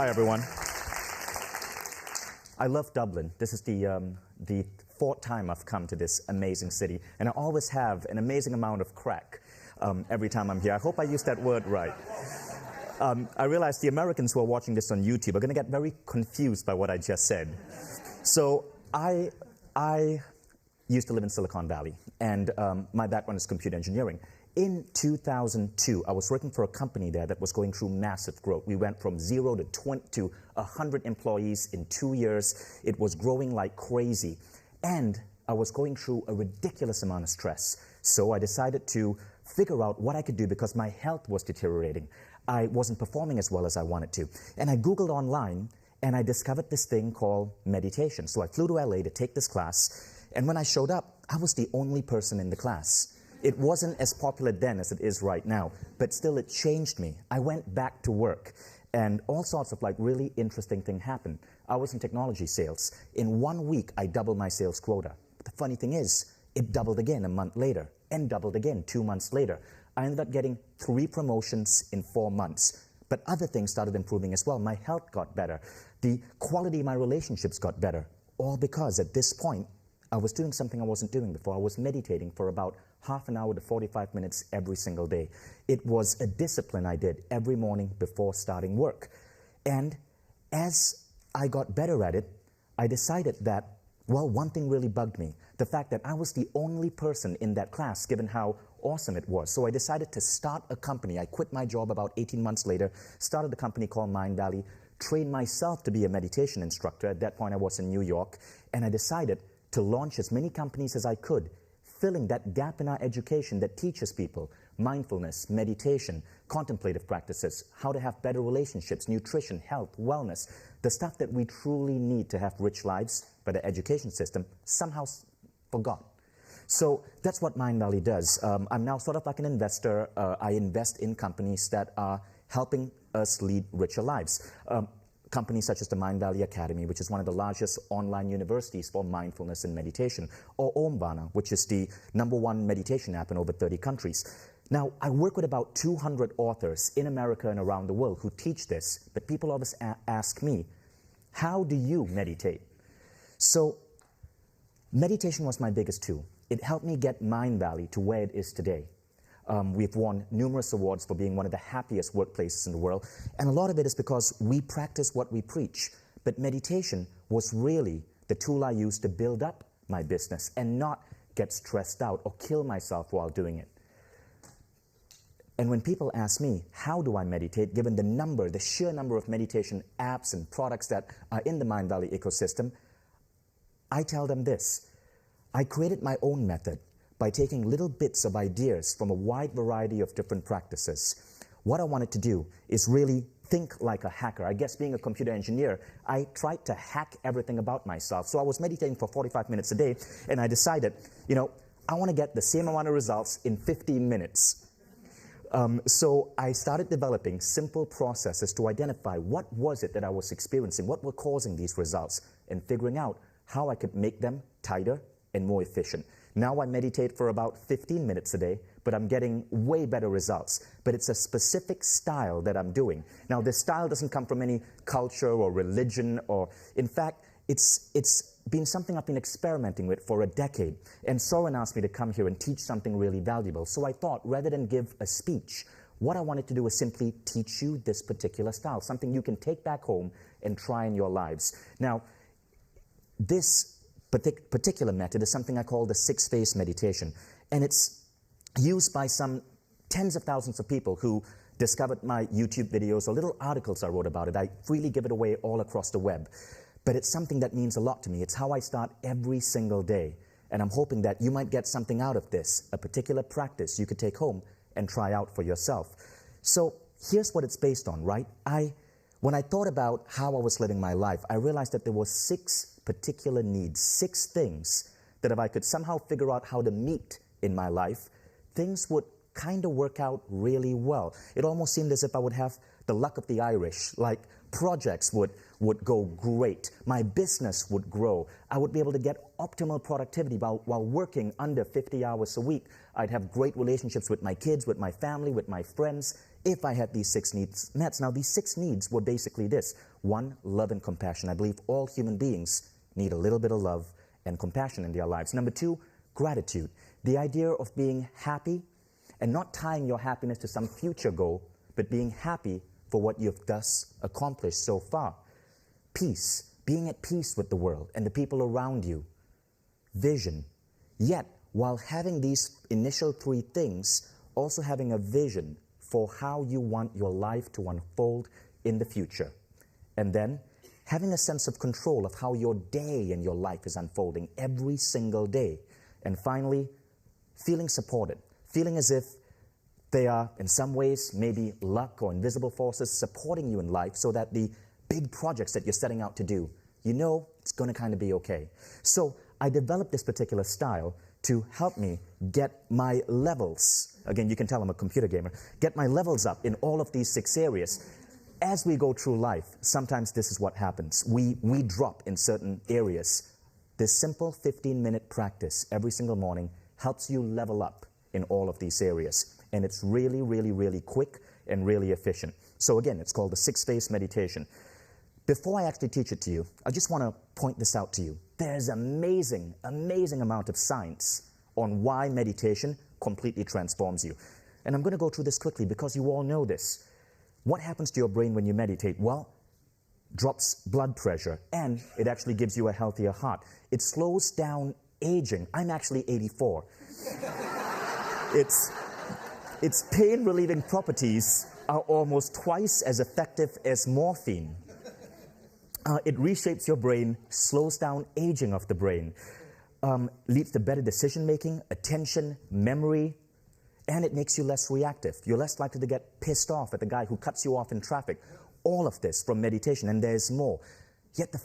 Hi, everyone. I love Dublin. This is the fourth time I've come to this amazing city, and I always have an amazing amount of crack every time I'm here. I hope I used that word right. I realize the Americans who are watching this on YouTube are going to get very confused by what I just said. So I used to live in Silicon Valley, and my background is computer engineering. In 2002, I was working for a company there that was going through massive growth. We went from 0 to 100 employees in 2 years. It was growing like crazy. And I was going through a ridiculous amount of stress. So I decided to figure out what I could do because my health was deteriorating. I wasn't performing as well as I wanted to. And I Googled online, and I discovered this thing called meditation. So I flew to LA to take this class. And when I showed up, I was the only person in the class. It wasn't as popular then as it is right now, but still it changed me. I went back to work, and all sorts of really interesting things happened. I was in technology sales. In 1 week, I doubled my sales quota. But the funny thing is, it doubled again a month later, and doubled again 2 months later. I ended up getting 3 promotions in 4 months. But other things started improving as well. My health got better. The quality of my relationships got better. All because at this point, I was doing something I wasn't doing before. I was meditating for about half an hour to 45 minutes every single day. It was a discipline I did every morning before starting work. And as I got better at it, I decided that, well, one thing really bugged me. The fact that I was the only person in that class, given how awesome it was. So I decided to start a company. I quit my job about 18 months later, started a company called Mind Valley, trained myself to be a meditation instructor. At that point, I was in New York. And I decided to launch as many companies as I could, filling that gap in our education that teaches people mindfulness, meditation, contemplative practices, how to have better relationships, nutrition, health, wellness, the stuff that we truly need to have rich lives, but the education system somehow forgot. So that's what Mind Valley does. I'm now sort of like an investor. I invest in companies that are helping us lead richer lives. Companies such as the Mind Valley Academy, which is one of the largest online universities for mindfulness and meditation, or Omvana, which is the #1 meditation app in over 30 countries. Now, I work with about 200 authors in America and around the world who teach this, but people always ask me, how do you meditate? So, meditation was my biggest tool. It helped me get Mind Valley to where it is today. We've won numerous awards for being one of the happiest workplaces in the world, and a lot of it is because we practice what we preach. But meditation was really the tool I used to build up my business and not get stressed out or kill myself while doing it. And when people ask me, how do I meditate, given the sheer number of meditation apps and products that are in the Mind Valley ecosystem, I tell them this. I created my own method by taking little bits of ideas from a wide variety of different practices. What I wanted to do is really think like a hacker. I guess being a computer engineer, I tried to hack everything about myself. So I was meditating for 45 minutes a day, and I decided, I want to get the same amount of results in 15 minutes. So I started developing simple processes to identify what was it that I was experiencing, what were causing these results, and figuring out how I could make them tighter and more efficient. Now I meditate for about 15 minutes a day, but I'm getting way better results. But it's a specific style that I'm doing. Now, this style doesn't come from any culture or religion, in fact, it's been something I've been experimenting with for a decade. And Soren asked me to come here and teach something really valuable. So I thought, rather than give a speech, what I wanted to do is simply teach you this particular style, something you can take back home and try in your lives. Now, this particular method is something I call the 6-phase meditation. And it's used by some tens of thousands of people who discovered my YouTube videos or little articles I wrote about it. I freely give it away all across the web. But it's something that means a lot to me. It's how I start every single day. And I'm hoping that you might get something out of this, a particular practice you could take home and try out for yourself. So here's what it's based on, right? When I thought about how I was living my life, I realized that there were 6 particular needs, 6 things that if I could somehow figure out how to meet in my life, things would kind of work out really well. It almost seemed as if I would have the luck of the Irish, like projects would go great, my business would grow, I would be able to get optimal productivity while working under 50 hours a week. I'd have great relationships with my kids, with my family, with my friends. if I had these 6 needs met. Now, these 6 needs were basically this. 1, love and compassion. I believe all human beings need a little bit of love and compassion in their lives. Number 2, gratitude. The idea of being happy and not tying your happiness to some future goal, but being happy for what you've thus accomplished so far. Peace. Being at peace with the world and the people around you. Vision. Yet, while having these initial 3 things, also having a vision for how you want your life to unfold in the future. And then, having a sense of control of how your day and your life is unfolding every single day. And finally, feeling supported. Feeling as if they are, in some ways, maybe luck or invisible forces supporting you in life so that the big projects that you're setting out to do, you know it's going to kind of be okay. So I developed this particular style to help me get my levels, again, you can tell I'm a computer gamer, get my levels up in all of these 6 areas. As we go through life, sometimes this is what happens. We drop in certain areas. This simple 15-minute practice every single morning helps you level up in all of these areas. And it's really, really, really quick and really efficient. So again, it's called the 6-phase meditation. Before I actually teach it to you, I just want to point this out to you. There's amazing, amazing amount of science on why meditation completely transforms you. And I'm going to go through this quickly because you all know this. What happens to your brain when you meditate? Well, drops blood pressure, and it actually gives you a healthier heart. It slows down aging. I'm actually 84. Its pain-relieving properties are almost twice as effective as morphine. It reshapes your brain, slows down aging of the brain, leads to better decision-making, attention, memory, and it makes you less reactive. You're less likely to get pissed off at the guy who cuts you off in traffic. All of this from meditation, and there's more. Yet the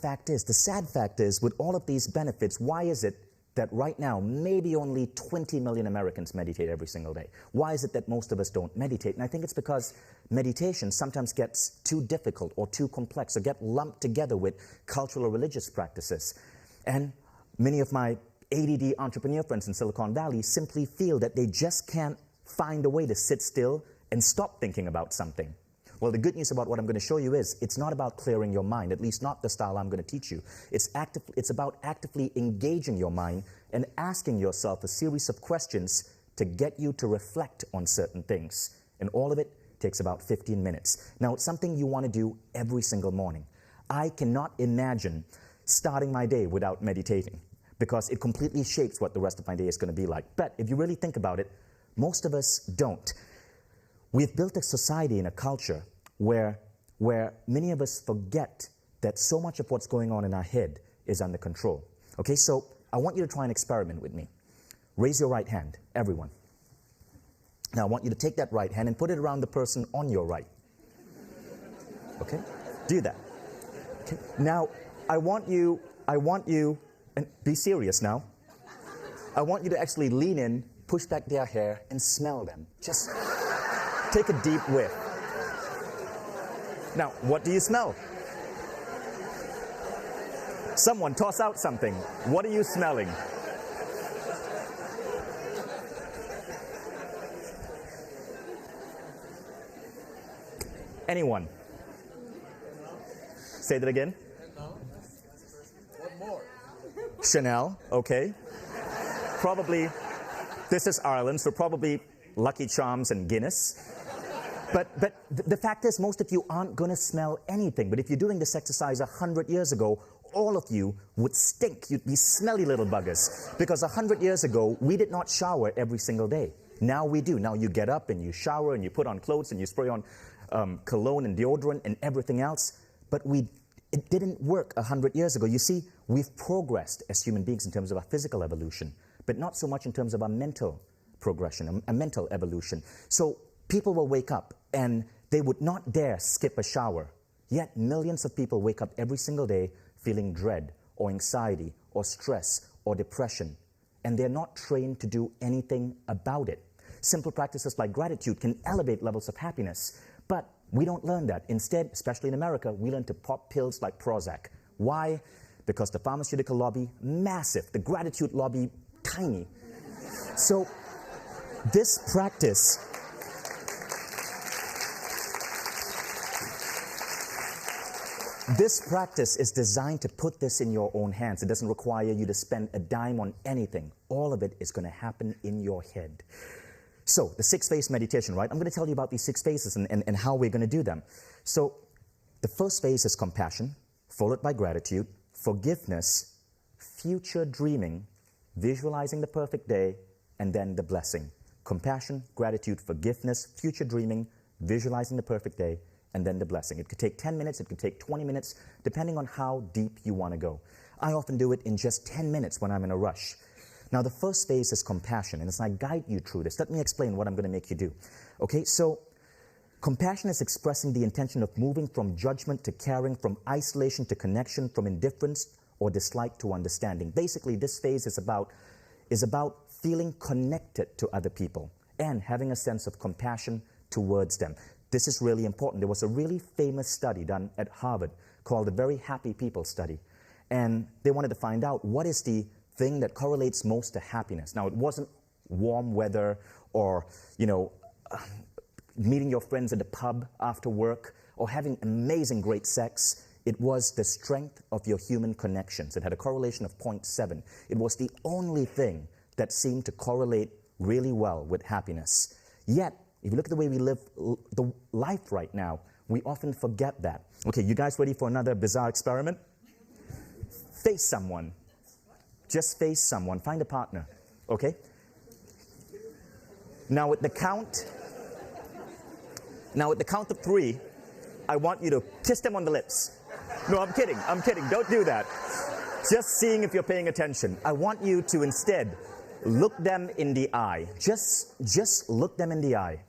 sad fact is, with all of these benefits, why is it that right now maybe only 20 million Americans meditate every single day? Why is it that most of us don't meditate? And I think it's because meditation sometimes gets too difficult or too complex or get lumped together with cultural or religious practices. And many of my ADD entrepreneur friends in Silicon Valley simply feel that they just can't find a way to sit still and stop thinking about something. Well, the good news about what I'm going to show you is it's not about clearing your mind, at least not the style I'm going to teach you. It's about actively engaging your mind and asking yourself a series of questions to get you to reflect on certain things. And all of it takes about 15 minutes. Now, it's something you want to do every single morning. I cannot imagine starting my day without meditating because it completely shapes what the rest of my day is going to be like. But if you really think about it, most of us don't. We've built a society and a culture where many of us forget that so much of what's going on in our head is under control. Okay, so I want you to try an experiment with me. Raise your right hand, everyone. Now I want you to take that right hand and put it around the person on your right. Okay, do that. Okay. Now I want you, and be serious now. I want you to actually lean in, push back their hair, and smell them. Just take a deep whiff. Now, what do you smell? Someone toss out something. What are you smelling? Anyone? Say that again. One more. Chanel, okay. Probably, this is Ireland, so probably Lucky Charms and Guinness. But the fact is, most of you aren't going to smell anything. But if you're doing this exercise 100 years ago, all of you would stink. You'd be smelly little buggers. Because 100 years ago, we did not shower every single day. Now we do. Now you get up and you shower and you put on clothes and you spray on cologne and deodorant and everything else. But it didn't work 100 years ago. You see, we've progressed as human beings in terms of our physical evolution, but not so much in terms of our mental progression, a mental evolution. So people will wake up and they would not dare skip a shower. Yet millions of people wake up every single day feeling dread or anxiety or stress or depression. And they're not trained to do anything about it. Simple practices like gratitude can elevate levels of happiness. But we don't learn that. Instead, especially in America, we learn to pop pills like Prozac. Why? Because the pharmaceutical lobby, massive. The gratitude lobby, tiny. So this practice This practice is designed to put this in your own hands. It doesn't require you to spend a dime on anything. All of it is going to happen in your head. So, the 6-phase meditation, right? I'm going to tell you about these 6 phases and how we're going to do them. So, the first phase is compassion, followed by gratitude, forgiveness, future dreaming, visualizing the perfect day, and then the blessing. Compassion, gratitude, forgiveness, future dreaming, visualizing the perfect day, and then the blessing. It could take 10 minutes, it could take 20 minutes, depending on how deep you want to go. I often do it in just 10 minutes when I'm in a rush. Now, the first phase is compassion, and as I guide you through this, let me explain what I'm going to make you do. Okay, so compassion is expressing the intention of moving from judgment to caring, from isolation to connection, from indifference or dislike to understanding. Basically, this phase is about feeling connected to other people and having a sense of compassion towards them. This is really important. There was a really famous study done at Harvard called the Very Happy People Study. And they wanted to find out what is the thing that correlates most to happiness. Now, it wasn't warm weather or, meeting your friends at the pub after work or having amazing great sex. It was the strength of your human connections. It had a correlation of 0.7. It was the only thing that seemed to correlate really well with happiness. Yet, if you look at the way we live the life right now, we often forget that. Okay, you guys ready for another bizarre experiment? Face someone. Just face someone. Find a partner. Okay? Now at the count of 3, I want you to kiss them on the lips. No, I'm kidding. Don't do that. Just seeing if you're paying attention. I want you to instead look them in the eye. Just look them in the eye.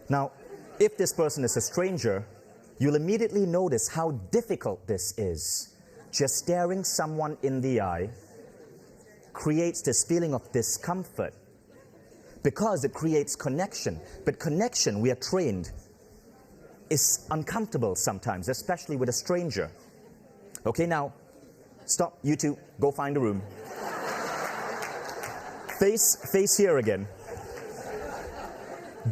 Now, if this person is a stranger, you'll immediately notice how difficult this is. Just staring someone in the eye creates this feeling of discomfort because it creates connection. But connection, we are trained, is uncomfortable sometimes, especially with a stranger. Okay, now, stop, you two, go find a room. Face here again.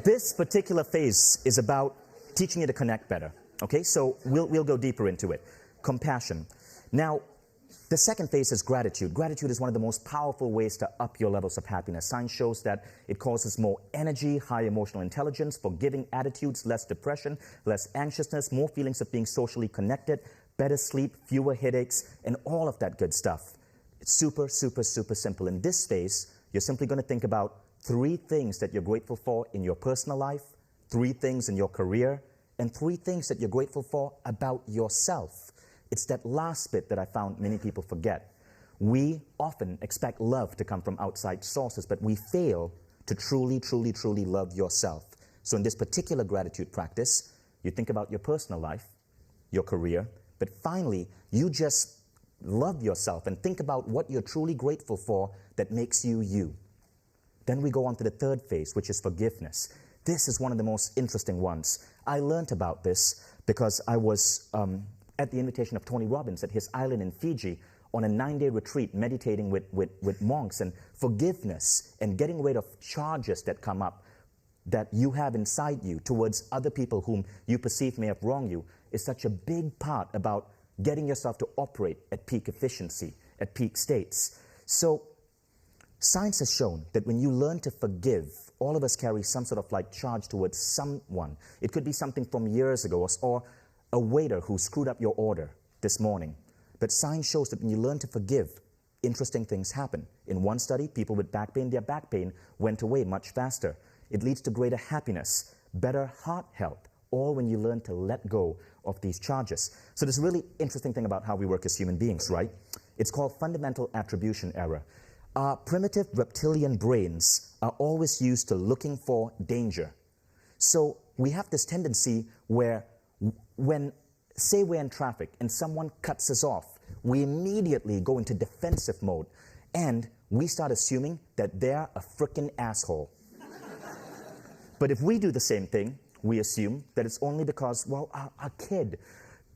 This particular phase is about teaching you to connect better. Okay, so we'll go deeper into it. Compassion. Now, the second phase is gratitude. Gratitude is one of the most powerful ways to up your levels of happiness. Science shows that it causes more energy, high emotional intelligence, forgiving attitudes, less depression, less anxiousness, more feelings of being socially connected, better sleep, fewer headaches, and all of that good stuff. It's super, super, super simple. In this phase, you're simply going to think about 3 things that you're grateful for in your personal life, 3 things in your career, and 3 things that you're grateful for about yourself. It's that last bit that I found many people forget. We often expect love to come from outside sources, but we fail to truly, truly, truly love yourself. So in this particular gratitude practice, you think about your personal life, your career, but finally, you just love yourself and think about what you're truly grateful for that makes you you. Then we go on to the third phase, which is forgiveness. This is one of the most interesting ones. I learned about this because I was at the invitation of Tony Robbins at his island in Fiji on a 9-day retreat meditating with monks, and forgiveness and getting rid of charges that come up that you have inside you towards other people whom you perceive may have wronged you is such a big part about getting yourself to operate at peak efficiency, at peak states. So science has shown that when you learn to forgive, all of us carry some sort of charge towards someone. It could be something from years ago or a waiter who screwed up your order this morning. But science shows that when you learn to forgive, interesting things happen. In one study, people with back pain, their back pain went away much faster. It leads to greater happiness, better heart health, all when you learn to let go of these charges. So there's a really interesting thing about how we work as human beings, right? It's called fundamental attribution error. Our primitive reptilian brains are always used to looking for danger. So we have this tendency where say we're in traffic and someone cuts us off, we immediately go into defensive mode and we start assuming that they're a frickin' asshole. But if we do the same thing, we assume that it's only because, well, our kid,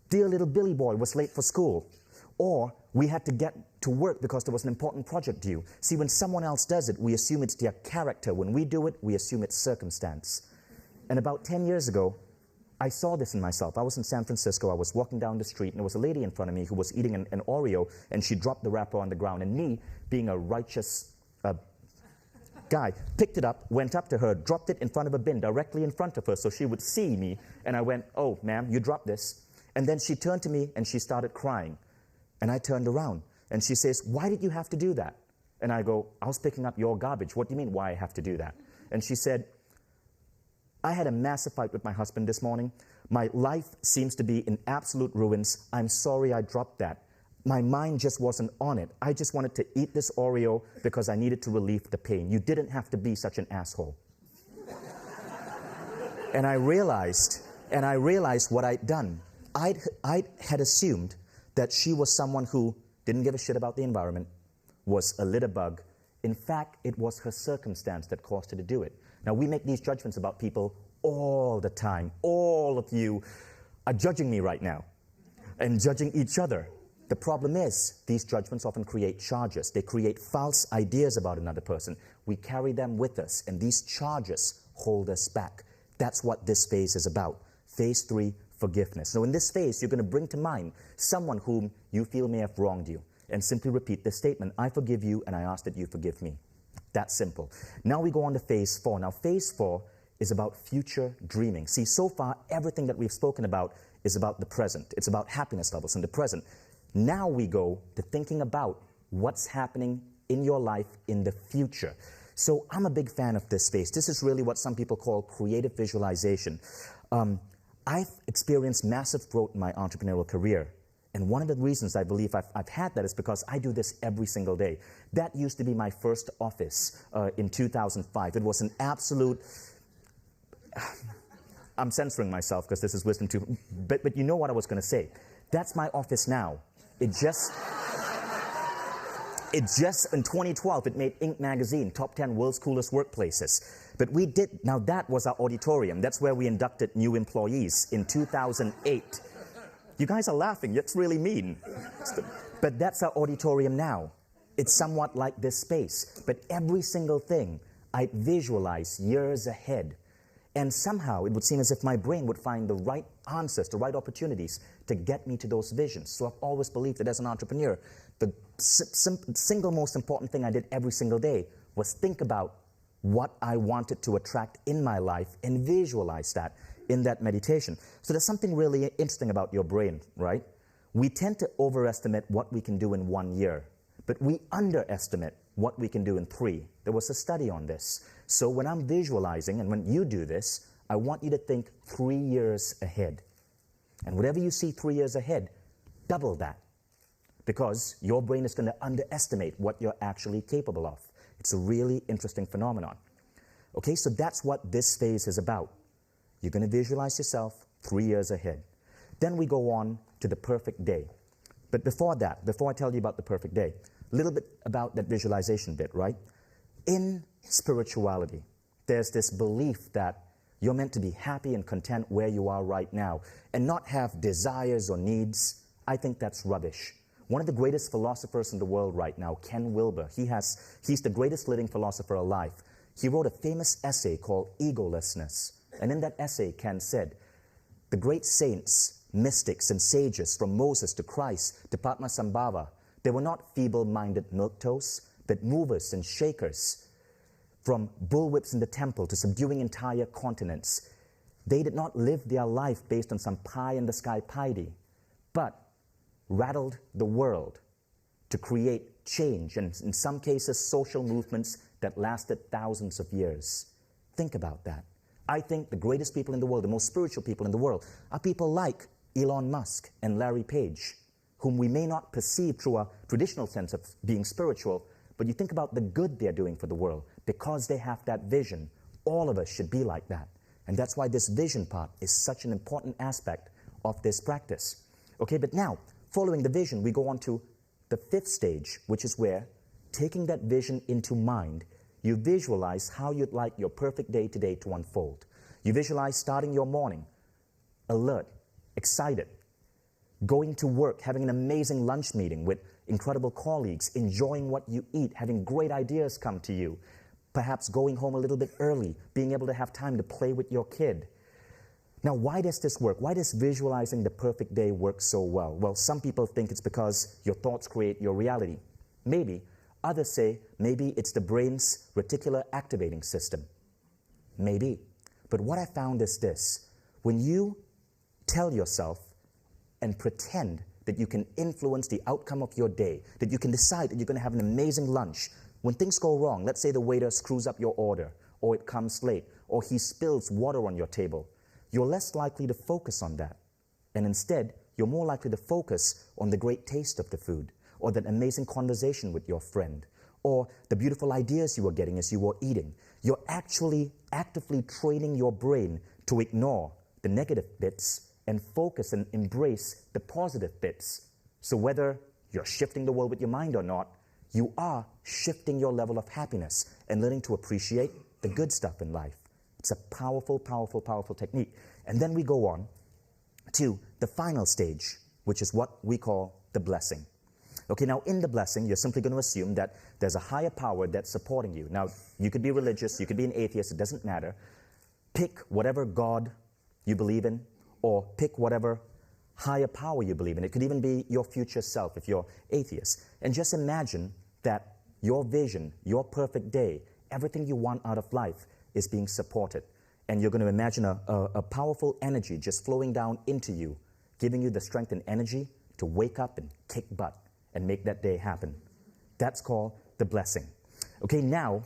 dear little Billy boy, was late for school. Or we had to get to work because there was an important project due. See, when someone else does it, we assume it's their character. When we do it, we assume it's circumstance. And about 10 years ago, I saw this in myself. I was in San Francisco. I was walking down the street, and there was a lady in front of me who was eating an Oreo, and she dropped the wrapper on the ground. And me, being a righteous guy, picked it up, went up to her, dropped it in front of a bin directly in front of her so she would see me. And I went, "Oh, ma'am, you dropped this." And then she turned to me, and she started crying. And I turned around, and she says, "Why did you have to do that?" And I go, "I was picking up your garbage. What do you mean, why I have to do that?" And she said, "I had a massive fight with my husband this morning. My life seems to be in absolute ruins. I'm sorry I dropped that. My mind just wasn't on it. I just wanted to eat this Oreo because I needed to relieve the pain. You didn't have to be such an asshole." And I realized what I'd done. I had assumed that she was someone who didn't give a shit about the environment, was a litter bug. In fact, it was her circumstance that caused her to do it. Now, we make these judgments about people all the time. All of you are judging me right now and judging each other. The problem is, these judgments often create charges. They create false ideas about another person. We carry them with us, and these charges hold us back. That's what this phase is about. Phase 3, forgiveness. So in this phase, you're going to bring to mind someone whom you feel may have wronged you, and simply repeat this statement: "I forgive you, and I ask that you forgive me." That's simple. Now we go on to phase 4. Now, phase 4 is about future dreaming. See, so far, everything that we've spoken about is about the present. It's about happiness levels in the present. Now we go to thinking about what's happening in your life in the future. So I'm a big fan of this phase. This is really what some people call creative visualization. I've experienced massive growth in my entrepreneurial career. And one of the reasons I believe I've had that is because I do this every single day. That used to be my first office in 2005. It was an absolute... I'm censoring myself because this is wisdom too. But you know what I was going to say. That's my office now. It just in 2012, it made Inc. magazine, top 10 world's coolest workplaces. But now that was our auditorium. That's where we inducted new employees in 2008. You guys are laughing, that's really mean. But that's our auditorium now. It's somewhat like this space. But every single thing I visualize years ahead. And somehow it would seem as if my brain would find the right answers, the right opportunities to get me to those visions. So I've always believed that as an entrepreneur, the single most important thing I did every single day was think about what I wanted to attract in my life and visualize that in that meditation. So there's something really interesting about your brain, right? We tend to overestimate what we can do in 1 year, but we underestimate what we can do in 3. There was a study on this. So when I'm visualizing, and when you do this, I want you to think 3 years ahead. And whatever you see 3 years ahead, double that. Because your brain is going to underestimate what you're actually capable of. It's a really interesting phenomenon. Okay, so that's what this phase is about. You're going to visualize yourself 3 years ahead. Then we go on to the perfect day. But before that, before I tell you about the perfect day, a little bit about that visualization bit, right? In spirituality, there's this belief that you're meant to be happy and content where you are right now and not have desires or needs. I think that's rubbish. One of the greatest philosophers in the world right now, Ken Wilber, he's the greatest living philosopher alive. He wrote a famous essay called Egolessness. And in that essay, Ken said, the great saints, mystics, and sages from Moses to Christ to Padmasambhava, they were not feeble-minded milquetoast, but movers and shakers. From bullwhips in the temple to subduing entire continents. They did not live their life based on some pie-in-the-sky piety, but rattled the world to create change, and in some cases, social movements that lasted thousands of years. Think about that. I think the greatest people in the world, the most spiritual people in the world, are people like Elon Musk and Larry Page, whom we may not perceive through a traditional sense of being spiritual, but you think about the good they're doing for the world. Because they have that vision, all of us should be like that. And that's why this vision part is such an important aspect of this practice. Okay, but now, following the vision, we go on to the 5th stage, which is where, taking that vision into mind, you visualize how you'd like your perfect day today to unfold. You visualize starting your morning, alert, excited, going to work, having an amazing lunch meeting with incredible colleagues, enjoying what you eat, having great ideas come to you, perhaps going home a little bit early, being able to have time to play with your kid. Now, why does this work? Why does visualizing the perfect day work so well? Well, some people think it's because your thoughts create your reality. Maybe. Others say maybe it's the brain's reticular activating system. Maybe. But what I found is this. When you tell yourself and pretend that you can influence the outcome of your day, that you can decide that you're going to have an amazing lunch, when things go wrong, let's say the waiter screws up your order, or it comes late, or he spills water on your table, you're less likely to focus on that. And instead, you're more likely to focus on the great taste of the food, or that amazing conversation with your friend, or the beautiful ideas you were getting as you were eating. You're actually actively training your brain to ignore the negative bits and focus and embrace the positive bits. So whether you're shifting the world with your mind or not, you are shifting your level of happiness and learning to appreciate the good stuff in life. It's a powerful, powerful, powerful technique. And then we go on to the final stage, which is what we call the blessing. Okay, now in the blessing, you're simply going to assume that there's a higher power that's supporting you. Now, you could be religious, you could be an atheist, it doesn't matter. Pick whatever God you believe in, or pick whatever higher power you believe in. It could even be your future self if you're atheist. And just imagine that your vision, your perfect day, everything you want out of life is being supported. And you're going to imagine a powerful energy just flowing down into you, giving you the strength and energy to wake up and kick butt and make that day happen. That's called the blessing. Okay, now,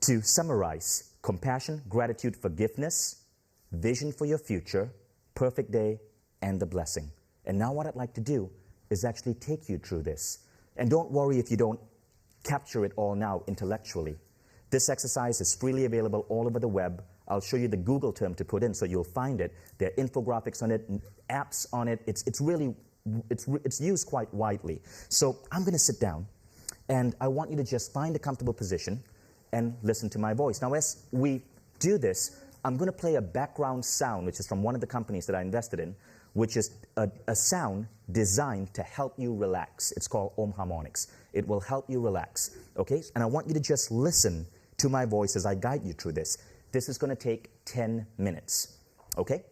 to summarize, compassion, gratitude, forgiveness, vision for your future, perfect day, and the blessing. And now what I'd like to do is actually take you through this. And don't worry if you don't capture it all now intellectually. This exercise is freely available all over the web. I'll show you the Google term to put in so you'll find it. There are infographics on it, apps on it. It's used quite widely. So I'm going to sit down, and I want you to just find a comfortable position and listen to my voice. Now, as we do this, I'm going to play a background sound, which is from one of the companies that I invested in, which is a sound designed to help you relax. It's called Om Harmonics. It will help you relax, okay? And I want you to just listen to my voice as I guide you through this. This is going to take 10 minutes, okay?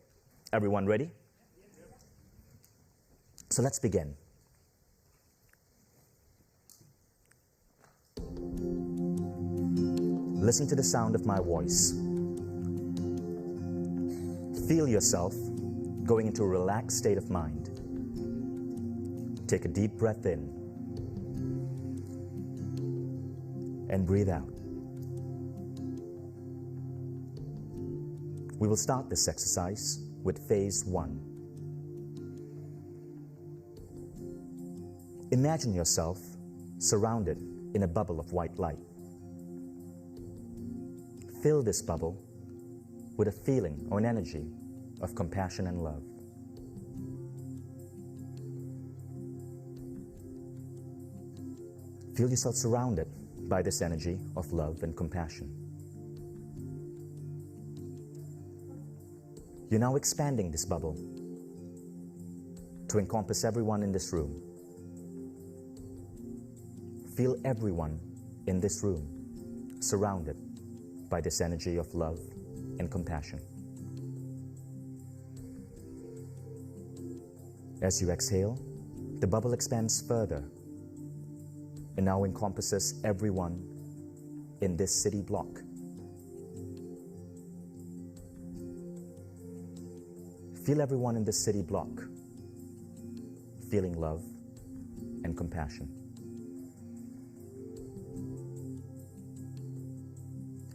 Everyone ready? So let's begin. Listen to the sound of my voice. Feel yourself going into a relaxed state of mind. Take a deep breath in and breathe out. We will start this exercise with phase 1. Imagine yourself surrounded in a bubble of white light. Fill this bubble with a feeling or an energy of compassion and love. Feel yourself surrounded by this energy of love and compassion. You're now expanding this bubble to encompass everyone in this room. Feel everyone in this room surrounded by this energy of love and compassion. As you exhale, the bubble expands further and now encompasses everyone in this city block. Feel everyone in this city block feeling love and compassion.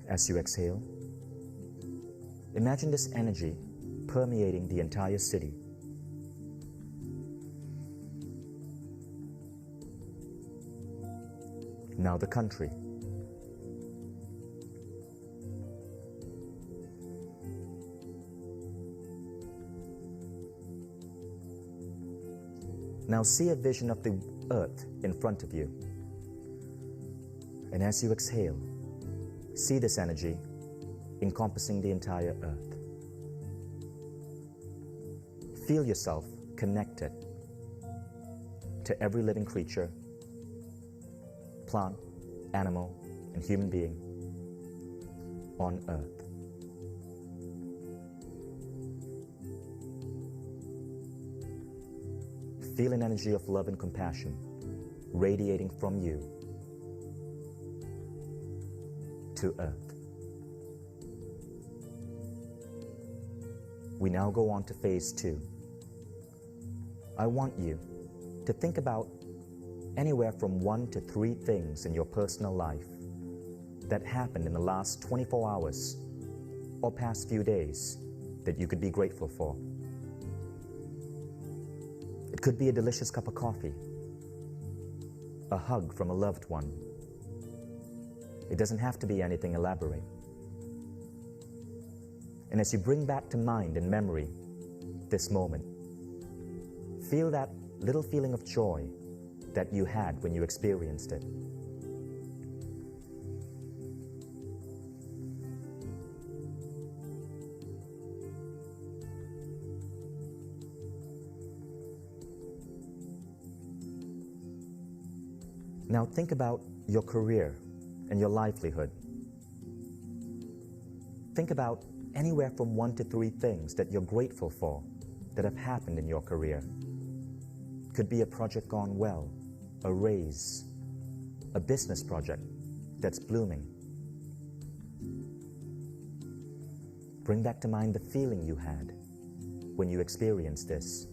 As you exhale, imagine this energy permeating the entire city. Now the country. Now see a vision of the earth in front of you. And as you exhale, see this energy encompassing the entire earth. Feel yourself connected to every living creature, plant, animal, and human being on earth. Feel an energy of love and compassion radiating from you to Earth. We now go on to phase 2. I want you to think about anywhere from 1 to 3 things in your personal life that happened in the last 24 hours or past few days that you could be grateful for. It could be a delicious cup of coffee, a hug from a loved one. It doesn't have to be anything elaborate. And as you bring back to mind and memory this moment, feel that little feeling of joy that you had when you experienced it. Now think about your career and your livelihood. Think about anywhere from 1 to 3 things that you're grateful for that have happened in your career. Could be a project gone well, a raise, a business project that's blooming. Bring back to mind the feeling you had when you experienced this.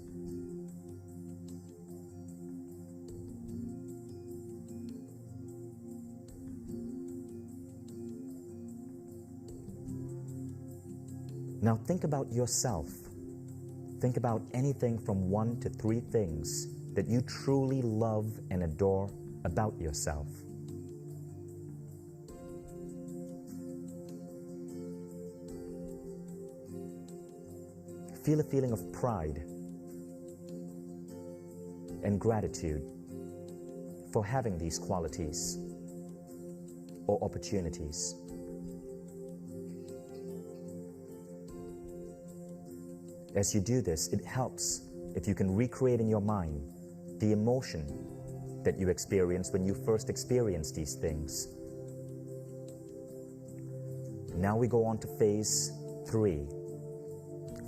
Now think about yourself. Think about anything from 1 to 3 things that you truly love and adore about yourself. Feel a feeling of pride and gratitude for having these qualities or opportunities. As you do this, it helps if you can recreate in your mind the emotion that you experienced when you first experienced these things. Now we go on to phase 3,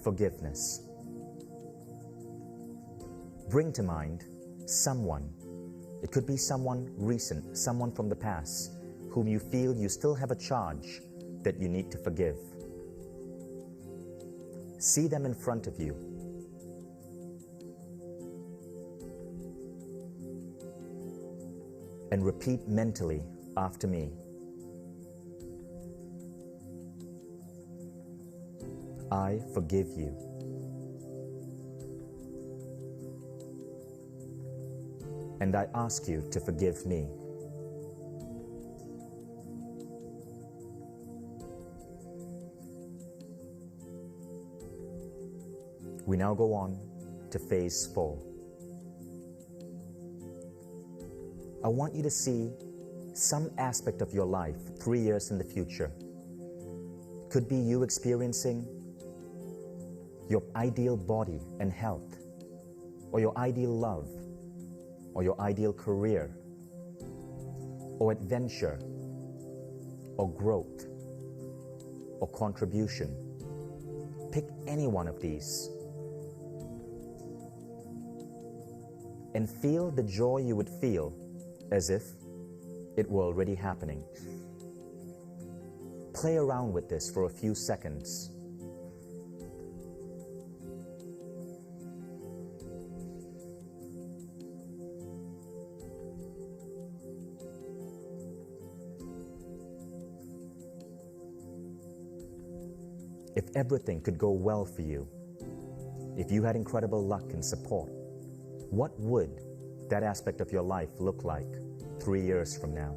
forgiveness. Bring to mind someone. It could be someone recent, someone from the past, whom you feel you still have a charge that you need to forgive. See them in front of you. And repeat mentally after me. I forgive you. And I ask you to forgive me. We now go on to phase 4. I want you to see some aspect of your life 3 years in the future. Could be you experiencing your ideal body and health, or your ideal love, or your ideal career, or adventure, or growth, or contribution. Pick any one of these. And feel the joy you would feel as if it were already happening. Play around with this for a few seconds. If everything could go well for you, if you had incredible luck and support, what would that aspect of your life look like 3 years from now?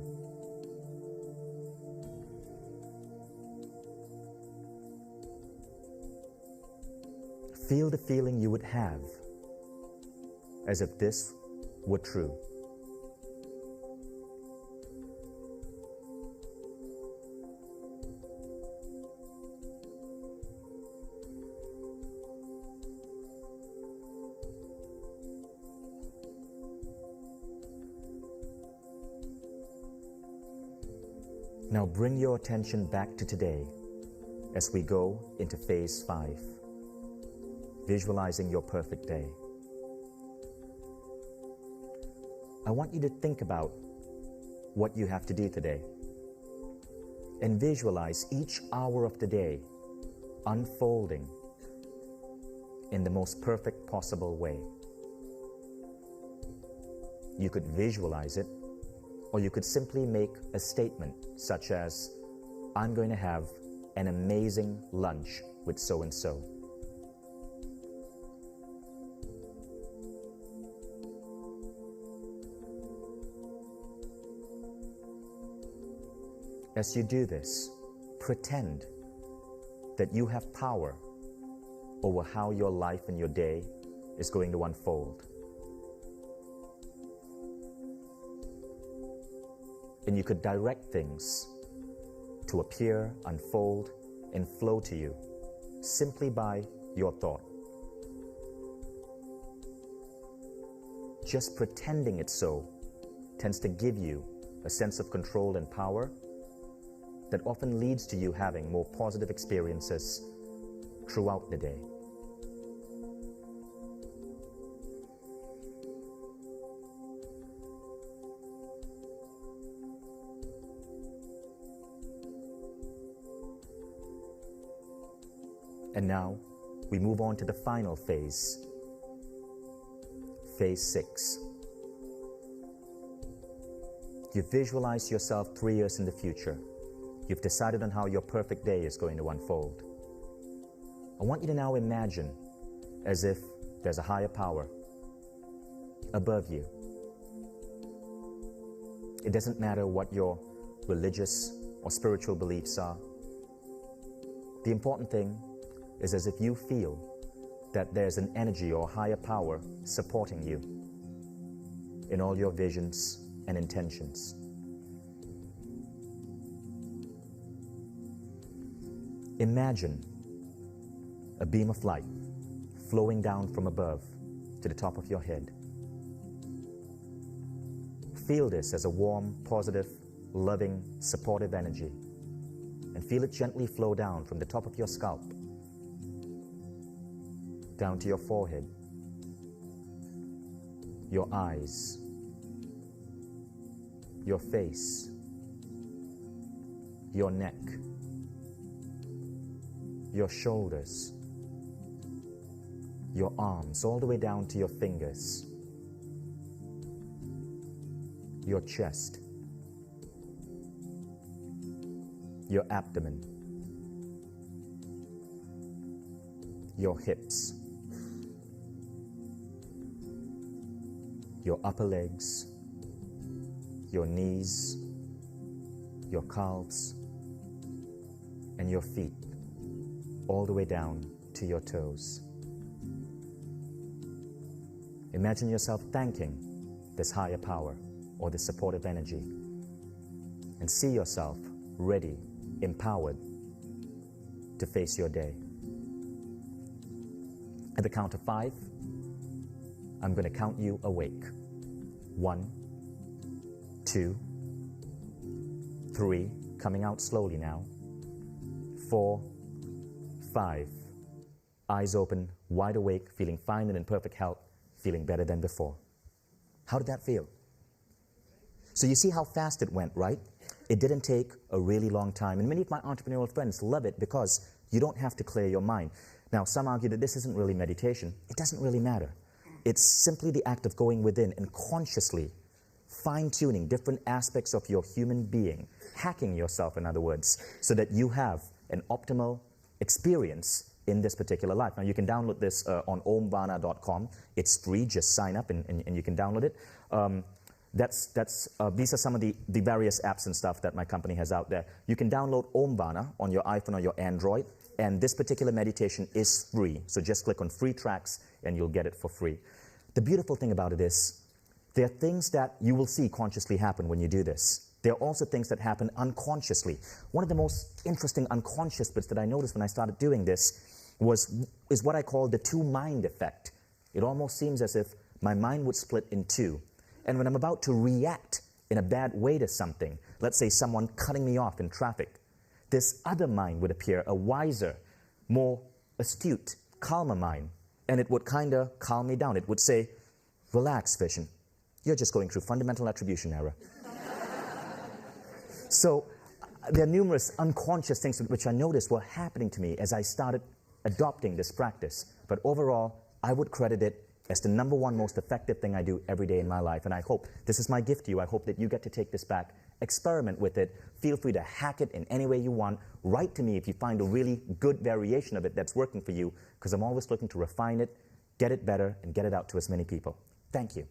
Feel the feeling you would have as if this were true. Now bring your attention back to today as we go into phase 5, visualizing your perfect day. I want you to think about what you have to do today and visualize each hour of the day unfolding in the most perfect possible way. You could visualize it, or you could simply make a statement such as, I'm going to have an amazing lunch with so-and-so. As you do this, pretend that you have power over how your life and your day is going to unfold. And you could direct things to appear, unfold, and flow to you simply by your thought. Just pretending it's so tends to give you a sense of control and power that often leads to you having more positive experiences throughout the day. And now, we move on to the final phase, phase 6. You've visualized yourself 3 years in the future. You've decided on how your perfect day is going to unfold. I want you to now imagine as if there's a higher power above you. It doesn't matter what your religious or spiritual beliefs are. The important thing is as if you feel that there's an energy or higher power supporting you in all your visions and intentions. Imagine a beam of light flowing down from above to the top of your head. Feel this as a warm, positive, loving, supportive energy, and feel it gently flow down from the top of your scalp down to your forehead, your eyes, your face, your neck, your shoulders, your arms, all the way down to your fingers, your chest, your abdomen, your hips, your upper legs, your knees, your calves, and your feet, all the way down to your toes. Imagine yourself thanking this higher power or this supportive energy, and see yourself ready, empowered to face your day. At the count of 5, I'm going to count you awake. 1, 2, 3, coming out slowly now. 4, 5, eyes open, wide awake, feeling fine and in perfect health, feeling better than before. How did that feel? So you see how fast it went, right? It didn't take a really long time. And many of my entrepreneurial friends love it because you don't have to clear your mind. Now, some argue that this isn't really meditation. It doesn't really matter. It's simply the act of going within and consciously fine-tuning different aspects of your human being, hacking yourself, in other words, so that you have an optimal experience in this particular life. Now, you can download this on omvana.com. It's free. Just sign up and you can download it. These are some of the various apps and stuff that my company has out there. You can download Omvana on your iPhone or your Android, and this particular meditation is free. So just click on free tracks and you'll get it for free. The beautiful thing about it is there are things that you will see consciously happen when you do this. There are also things that happen unconsciously. One of the most interesting unconscious bits that I noticed when I started doing this is what I call the two-mind effect. It almost seems as if my mind would split in two. And when I'm about to react in a bad way to something, let's say someone cutting me off in traffic, this other mind would appear, a wiser, more astute, calmer mind, and it would kind of calm me down. It would say, relax, Vishen. You're just going through fundamental attribution error. So there are numerous unconscious things which I noticed were happening to me as I started adopting this practice. But overall, I would credit it as the #1 most effective thing I do every day in my life. And I hope, this is my gift to you, I hope that you get to take this back, experiment with it, feel free to hack it in any way you want. Write to me if you find a really good variation of it that's working for you, because I'm always looking to refine it, get it better, and get it out to as many people. Thank you.